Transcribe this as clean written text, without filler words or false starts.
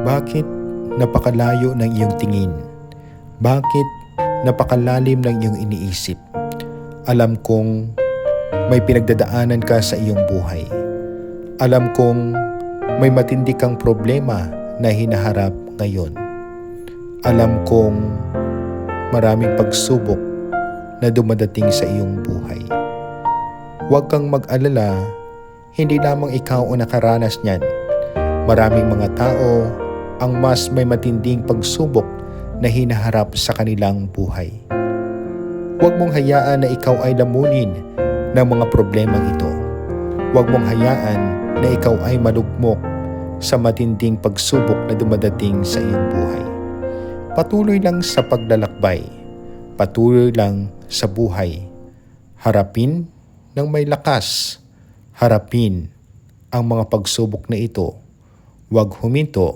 Bakit napakalayo ng iyong tingin? Bakit napakalalim ng iyong iniisip? Alam kong may pinagdadaanan ka sa iyong buhay. Alam kong may matindi kang problema na hinaharap ngayon. Alam kong maraming pagsubok na dumadating sa iyong buhay. Huwag kang mag-alala, hindi lamang ikaw ang nakaranas niyan. Maraming mga tao ang mas may matinding pagsubok na hinaharap sa kanilang buhay. Huwag mong hayaan na ikaw ay lamunin ng mga problemang ito. Huwag mong hayaan na ikaw ay malugmok sa matinding pagsubok na dumadating sa iyong buhay. Patuloy lang sa paglalakbay. Patuloy lang sa buhay. Harapin ng may lakas. Harapin ang mga pagsubok na ito. Huwag huminto